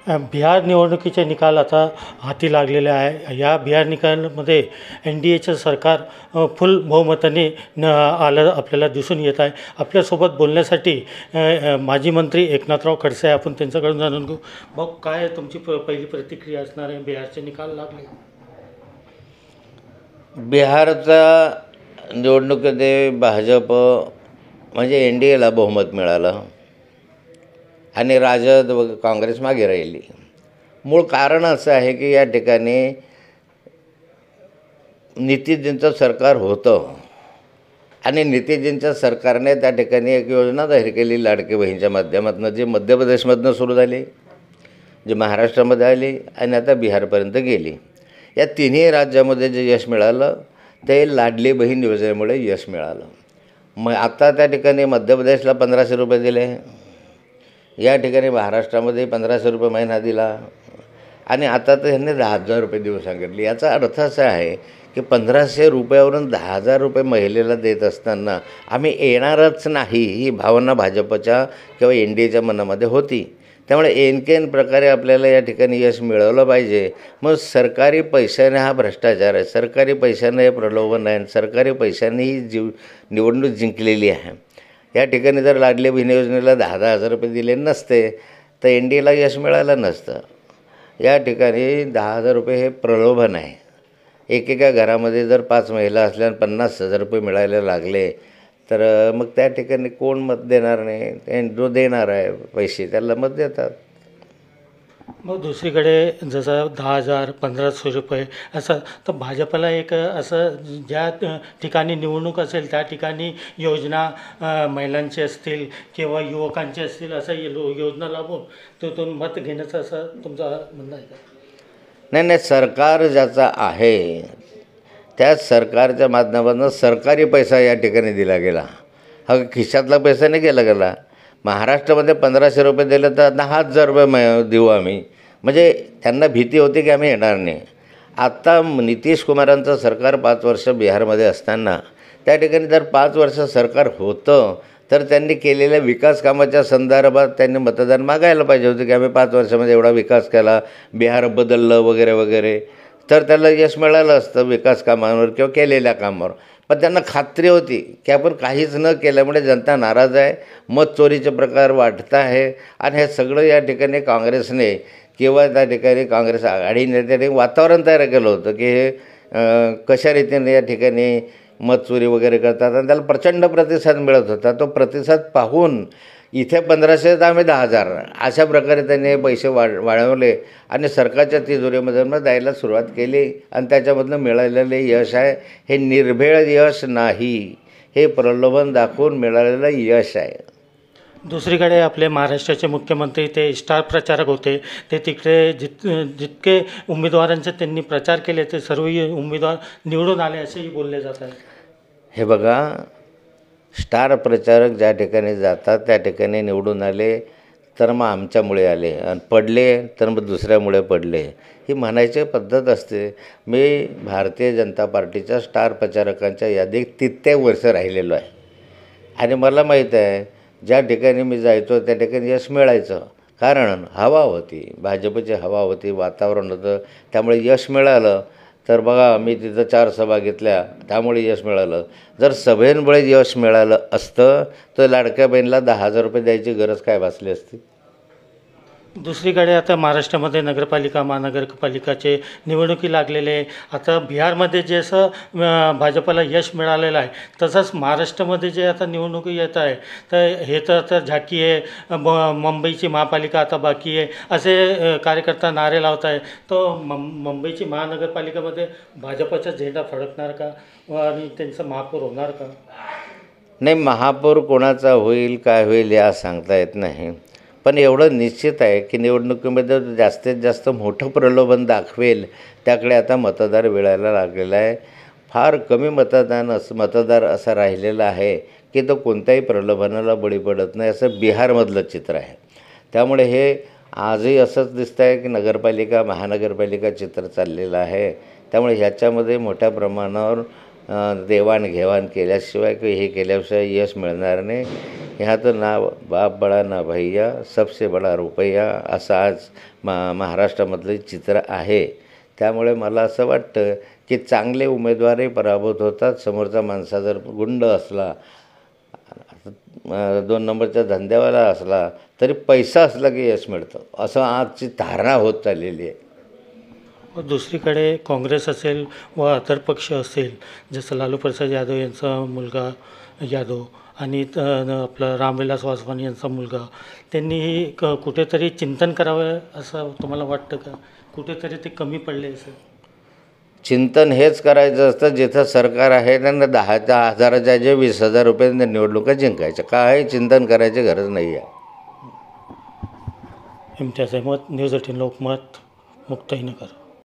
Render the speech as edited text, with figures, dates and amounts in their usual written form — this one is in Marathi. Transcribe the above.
बिहार निवडणुकीचे निकाल आता हाती लागलेले आहे. या बिहार निकालामध्ये NDAचं सरकार फुल बहुमताने आलं आपल्याला दिसून येत आहे. आपल्यासोबत बोलण्यासाठी माजी मंत्री एकनाथराव खडसे आहे. आपण त्यांच्याकडून जाणून घेऊ. भाऊ, काय तुमची पहिली प्रतिक्रिया असणार आहे? बिहारचे निकाल लागले. बिहारचा निवडणुकीमध्ये भाजप म्हणजे NDAला बहुमत मिळालं आणि राजद व काँग्रेस मागे राहिली. मूळ कारण असं आहे की या ठिकाणी नितीशजींचं सरकार होतं आणि नितीशजींच्या सरकारने त्या ठिकाणी एक योजना जाहीर केली लाडकी बहीणच्या माध्यमातून, जी मध्य प्रदेशमधनं सुरू झाली, जी महाराष्ट्रामध्ये आली आणि आता बिहारपर्यंत गेली. या तिन्ही राज्यामध्ये जे यश मिळालं ते लाडली बहीण योजनेमुळे यश मिळालं. मग आता त्या ठिकाणी मध्य प्रदेशला 1500 रुपये दिले, या ठिकाणी महाराष्ट्रामध्ये 1500 रुपये महिना दिला आणि आता तर ह्यांनी 10,000 रुपये देऊ सांगितले. याचा अर्थ असा आहे की 1500 रुपयावरून 10,000 रुपये महिलेला देत असताना आम्ही येणारच नाही ही भावना भाजपच्या किंवा NDAच्या मनामध्ये होती. त्यामुळे एनकेन प्रकारे आपल्याला या ठिकाणी यश मिळवलं पाहिजे. मग सरकारी पैशाने हा भ्रष्टाचार आहे, सरकारी पैशाने हे प्रलोभन आहे, सरकारी पैशाने ही निवडणूक जिंकलेली आहे. या ठिकाणी जर लाडली बहीण योजनेला 10,000 रुपये दिले नसते तर NDAला यश मिळालं नसतं. या ठिकाणी 10,000 रुपये हे प्रलोभन आहे. एकेका घरामध्ये जर 5 महिला असल्या 50,000 रुपये मिळायला लागले तर मग त्या ठिकाणी कोण मत देणार नाही? जो देणार आहे पैसे त्याला मत देतात. मग दुसरीकडे जसं 10,000 1500 रुपये असं, तर भाजपला एक असं ज्या ठिकाणी निवडणूक असेल त्या ठिकाणी योजना महिलांची असतील किंवा युवकांची असतील असं योजना लावून तिथून मत घेण्याचं असं तुमचं म्हणणं आहे का? नाही, सरकार ज्याचा आहे त्याच सरकारच्या माध्यमातून सरकारी पैसा या ठिकाणी दिला गेला. हा खिशातला पैसा नाही गेला. महाराष्ट्रामध्ये 1500 रुपये दिले तर 10,000 रुपये देऊ आम्ही, म्हणजे त्यांना भीती होती की आम्ही येणार नाही. आत्ता नितीश कुमारांचं सरकार 5 वर्ष बिहारमध्ये असताना त्या ठिकाणी जर 5 वर्ष सरकार होतं तर त्यांनी केलेल्या विकास कामाच्या संदर्भात त्यांनी मतदान मागायला पाहिजे होतं की आम्ही 5 वर्षामध्ये एवढा विकास केला, बिहार बदललं वगैरे वगैरे, तर त्याला यश मिळालं असतं विकास कामांवर किंवा केलेल्या कामावर. पण त्यांना खात्री होती की आपण काहीच न केल्यामुळे जनता नाराज आहे, मत चोरीचे प्रकार वाढत आहे आणि हे सगळं या ठिकाणी काँग्रेसने किंवा त्या ठिकाणी काँग्रेस आघाडीने त्या ठिकाणी वातावरण तयार केलं होतं की हे कशा रीतीने या ठिकाणी मत चोरी वगैरे करतात आणि त्याला प्रचंड प्रतिसाद मिळत होता. तो प्रतिसाद पाहून इथे 1500 तर आम्ही 10,000 अशा प्रकारे त्यांनी पैसे वाढवले आणि सरकारच्या तिजोरीमधून द्यायला सुरुवात केली आणि त्याच्यामधनं मिळालेले यश आहे हे निर्भेळ यश नाही, हे प्रलोभन दाखवून मिळालेलं यश आहे. दुसरीकडे आपले महाराष्ट्राचे मुख्यमंत्री ते स्टार प्रचारक होते. ते तिकडे जितके उमेदवारांचे त्यांनी प्रचार केले ते सर्व उमेदवार निवडून आले असेही बोलले जात आहे. हे बघा, स्टार प्रचारक ज्या ठिकाणी जातात त्या ठिकाणी निवडून आले तर मग आमच्यामुळे आले आणि पडले तर मग दुसऱ्यामुळे पडले, ही म्हणायची पद्धत असते. मी भारतीय जनता पार्टीच्या स्टार प्रचारकांच्या यादीत कित्येक वर्ष राहिलेलो आहे आणि मला माहीत आहे ज्या ठिकाणी मी जायचो त्या ठिकाणी यश मिळायचं. कारण हवा होती, भाजपची हवा होती, वातावरण होतं, त्यामुळे यश मिळालं. तर बघा, मी तिथं 4 सभा घेतल्या त्यामुळे यश मिळालं. जर सभेमुळे यश मिळालं असतं तर लाडक्या बहिणीला 10,000 रुपये द्यायची गरज काय भासली असती? दुसरीकडे आता महाराष्ट्रामध्ये नगरपालिका महानगरपालिकाचे निवडणुकी लागलेले. आता बिहारमध्ये जसं भाजपला यश मिळालेलं आहे तसंच महाराष्ट्रामध्ये जे आता निवडणुकी येत आहे तर हे तर आता झाकी आहे, मुंबईची महापालिका आता बाकी आहे असे कार्यकर्ता नारे लावत आहे. तो मुंबईची महानगरपालिकेमध्ये भाजपचा झेंडा फडकणार का आणि त्यांचं महापौर होणार का? नाही, महापौर कोणाचा होईल काय होईल या सांगता येत नाही. पण एवढं निश्चित आहे की निवडणुकीमध्ये जास्तीत जास्त मोठं प्रलोभन दाखवेल त्याकडे आता मतदार वेळायला लागलेला आहे. फार कमी मतदार असा राहिलेला आहे की तो कोणत्याही प्रलोभनाला बळी पडत नाही, असं बिहारमधलं चित्र आहे. त्यामुळे हे आजही असंच दिसतं आहे की नगरपालिका महानगरपालिका चित्र चाललेलं आहे. त्यामुळे ह्याच्यामध्ये मोठ्या प्रमाणावर देवाणघेवाण केल्याशिवाय किंवा हे केल्याशिवाय यश मिळणार नाही. ह्याचं नाव बाप बडा ना भैया सबसे बडा रुपया असं आज महाराष्ट्रामधलं चित्र आहे. त्यामुळे मला असं वाटतं की चांगले उमेदवारही पराभूत होतात. समोरचा माणसा जर गुंड असला, 2 नंबरच्या धंद्यावाला असला तरी पैसा असला की यश मिळतं, असं आजची धारणा होत चाललेली आहे. दुसरीकडे काँग्रेस असेल व इतर पक्ष असेल, जसं लालू प्रसाद यादव यांचा मुलगा यादव आणि आपलं रामविलास पासवान यांचा मुलगा, त्यांनीही कुठेतरी चिंतन करावं असं तुम्हाला वाटतं का? कुठेतरी ते कमी पडले असेल. चिंतन हेच करायचं असतं जिथं सरकार आहे त्यांना 10,000च्या जे 20,000 रुपये निवडणुका जिंकायच्या. काही चिंतन करायची गरज नाही आहे. इम्तियाज अहमद, न्यूज 18 लोकमत, मुक्ताईनगर.